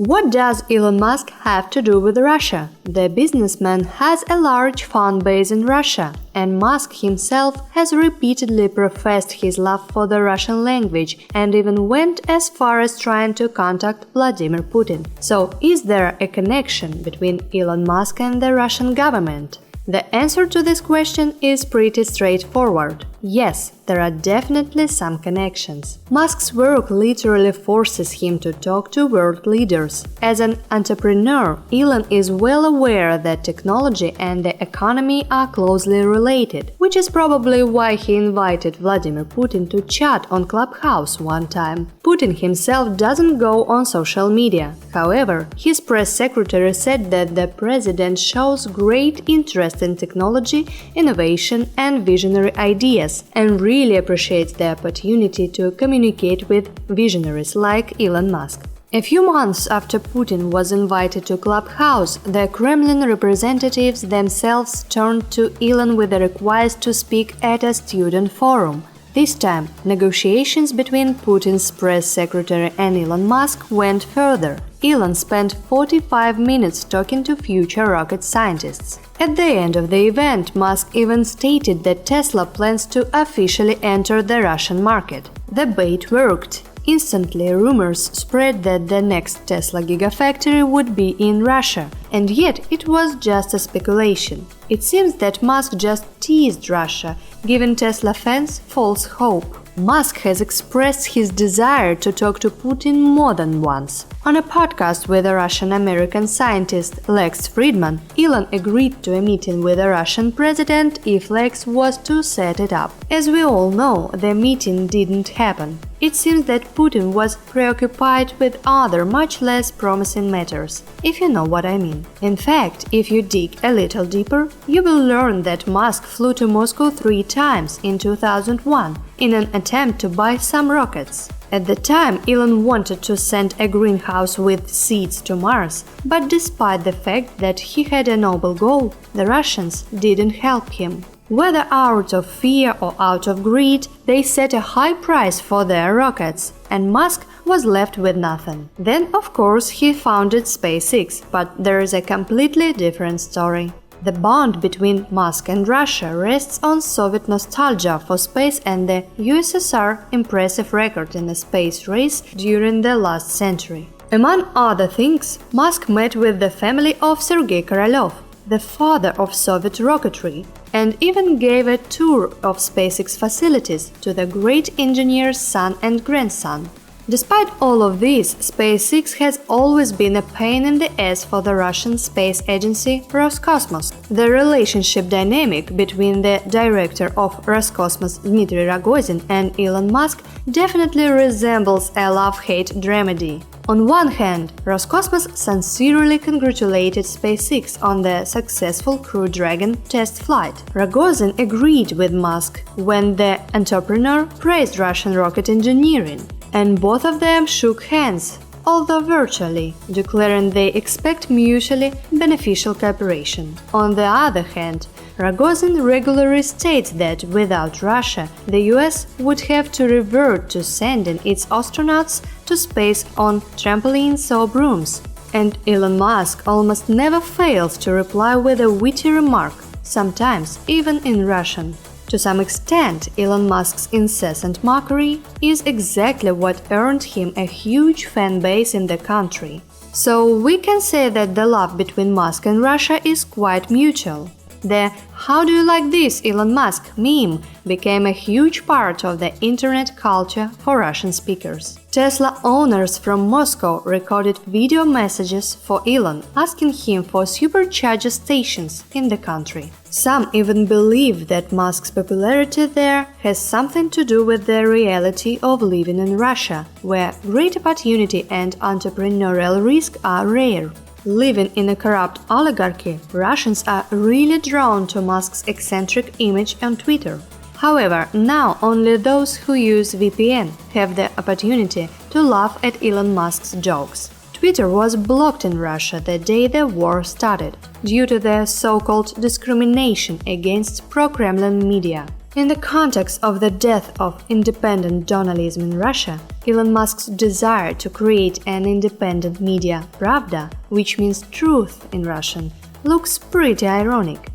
What does Elon Musk have to do with Russia? The businessman has a large fan base in Russia, and Musk himself has repeatedly professed his love for the Russian language and even went as far as trying to contact Vladimir Putin. So, is there a connection between Elon Musk and the Russian government? The answer to this question is pretty straightforward. Yes, there are definitely some connections. Musk's work literally forces him to talk to world leaders. As an entrepreneur, Elon is well aware that technology and the economy are closely related, which is probably why he invited Vladimir Putin to chat on Clubhouse one time. Putin himself doesn't go on social media. However, his press secretary said that the president shows great interest in technology, innovation, and visionary ideas, and really appreciates the opportunity to communicate with visionaries like Elon Musk. A few months after Putin was invited to Clubhouse, the Kremlin representatives themselves turned to Elon with a request to speak at a student forum. This time, negotiations between Putin's press secretary and Elon Musk went further. Elon spent 45 minutes talking to future rocket scientists. At the end of the event, Musk even stated that Tesla plans to officially enter the Russian market. The bait worked. Instantly, rumors spread that the next Tesla Gigafactory would be in Russia, and yet it was just a speculation. It seems that Musk just teased Russia, giving Tesla fans false hope. Musk has expressed his desire to talk to Putin more than once. On a podcast with a Russian-American scientist, Lex Fridman, Elon agreed to a meeting with the Russian president if Lex was to set it up. As we all know, the meeting didn't happen. It seems that Putin was preoccupied with other, much less promising matters, if you know what I mean. In fact, if you dig a little deeper, you will learn that Musk flew to Moscow 3 times in 2001 in an attempt to buy some rockets. At the time, Elon wanted to send a greenhouse with seeds to Mars, but despite the fact that he had a noble goal, the Russians didn't help him. Whether out of fear or out of greed, they set a high price for their rockets, and Musk was left with nothing. Then, of course, he founded SpaceX, but there is a completely different story. The bond between Musk and Russia rests on Soviet nostalgia for space and the USSR impressive record in the space race during the last century. Among other things, Musk met with the family of Sergei Korolev, the father of Soviet rocketry, and even gave a tour of SpaceX facilities to the great engineer's son and grandson. Despite all of this, SpaceX has always been a pain in the ass for the Russian space agency Roscosmos. The relationship dynamic between the director of Roscosmos Dmitry Rogozin and Elon Musk definitely resembles a love-hate dramedy. On one hand, Roscosmos sincerely congratulated SpaceX on the successful Crew Dragon test flight. Rogozin agreed with Musk when the entrepreneur praised Russian rocket engineering, and both of them shook hands, although virtually, declaring they expect mutually beneficial cooperation. On the other hand, Rogozin regularly states that without Russia, the US would have to revert to sending its astronauts to space on trampolines or brooms. And Elon Musk almost never fails to reply with a witty remark, sometimes even in Russian. To some extent, Elon Musk's incessant mockery is exactly what earned him a huge fan base in the country. So we can say that the love between Musk and Russia is quite mutual. The "How do you like this, Elon Musk?" meme became a huge part of the internet culture for Russian speakers. Tesla owners from Moscow recorded video messages for Elon asking him for supercharger stations in the country. Some even believe that Musk's popularity there has something to do with the reality of living in Russia, where great opportunity and entrepreneurial risk are rare. Living in a corrupt oligarchy, Russians are really drawn to Musk's eccentric image on Twitter. However, now only those who use VPN have the opportunity to laugh at Elon Musk's jokes. Twitter was blocked in Russia the day the war started, due to the so-called discrimination against pro-Kremlin media. In the context of the death of independent journalism in Russia, Elon Musk's desire to create an independent media, Pravda, which means truth in Russian, looks pretty ironic.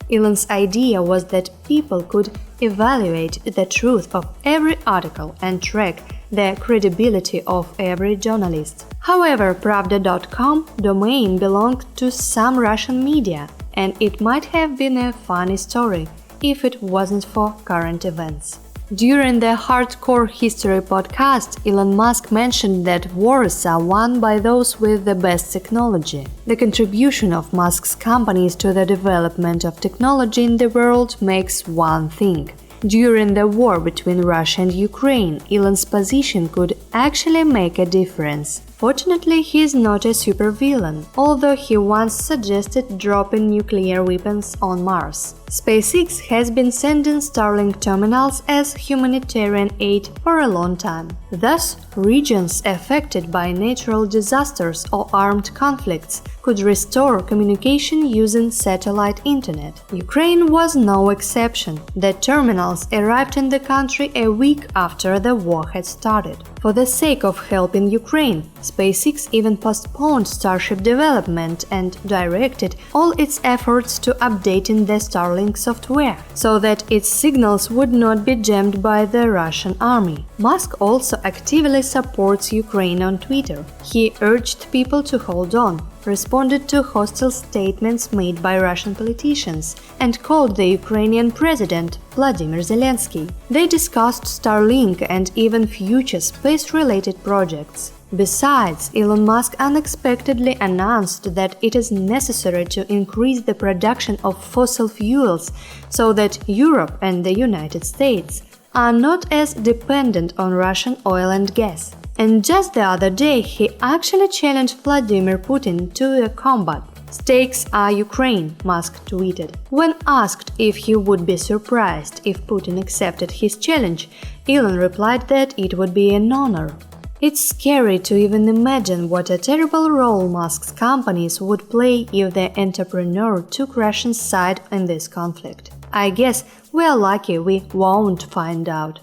Elon's idea was that people could evaluate the truth of every article and track the credibility of every journalist. However, Pravda.com domain belonged to some Russian media, and it might have been a funny story if it wasn't for current events. During the Hardcore History podcast, Elon Musk mentioned that wars are won by those with the best technology. The contribution of Musk's companies to the development of technology in the world makes one thing. During the war between Russia and Ukraine, Elon's position could actually make a difference. Fortunately, he is not a supervillain, although he once suggested dropping nuclear weapons on Mars. SpaceX has been sending Starlink terminals as humanitarian aid for a long time. Thus, regions affected by natural disasters or armed conflicts could restore communication using satellite internet. Ukraine was no exception. The terminals arrived in the country a week after the war had started. For the sake of helping Ukraine, SpaceX even postponed Starship development and directed all its efforts to updating the Starlink software, so that its signals would not be jammed by the Russian army. Musk also actively supports Ukraine on Twitter. He urged people to hold on, responded to hostile statements made by Russian politicians, and called the Ukrainian president, Vladimir Zelensky. They discussed Starlink and even future space-related projects. Besides, Elon Musk unexpectedly announced that it is necessary to increase the production of fossil fuels so that Europe and the United States are not as dependent on Russian oil and gas. And just the other day, he actually challenged Vladimir Putin to a combat. "Stakes are Ukraine," Musk tweeted. When asked if he would be surprised if Putin accepted his challenge, Elon replied that it would be an honor. It's scary to even imagine what a terrible role Musk's companies would play if the entrepreneur took Russia's side in this conflict. I guess we're lucky we won't find out.